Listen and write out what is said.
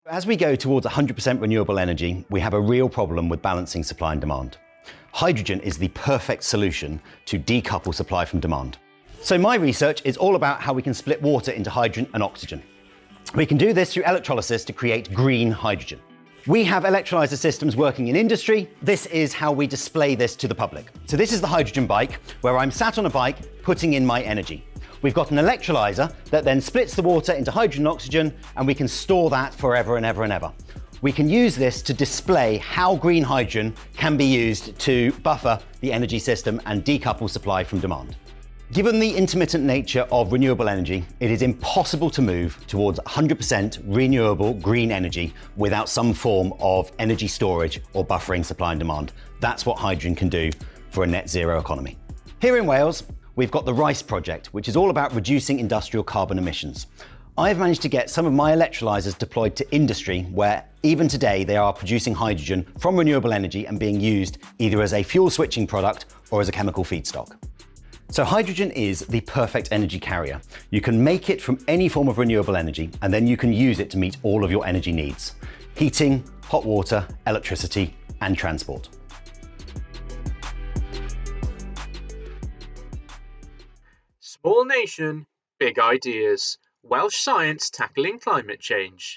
As we go towards 100% renewable energy, we have a real problem with balancing supply and demand. Hydrogen is the perfect solution to decouple supply from demand. So my research is all about how we can split water into hydrogen and oxygen. We can do this through electrolysis to create green hydrogen. We have electrolyzer systems working in industry. This is how we display this to the public. So this is the hydrogen bike, where I'm sat on a bike putting in my energy. We've got an electrolyzer that then splits the water into hydrogen and oxygen, and we can store that forever and ever and ever. We can use this to display how green hydrogen can be used to buffer the energy system and decouple supply from demand. Given the intermittent nature of renewable energy, it is impossible to move towards 100% renewable green energy without some form of energy storage or buffering supply and demand. That's what hydrogen can do for a net zero economy. Here in Wales, we've got the RICE project, which is all about reducing industrial carbon emissions. I've managed to get some of my electrolyzers deployed to industry where even today they are producing hydrogen from renewable energy and being used either as a fuel switching product or as a chemical feedstock. So hydrogen is the perfect energy carrier. You can make it from any form of renewable energy, and then you can use it to meet all of your energy needs: heating, hot water, electricity, and transport. Small nation, big ideas. Welsh science tackling climate change.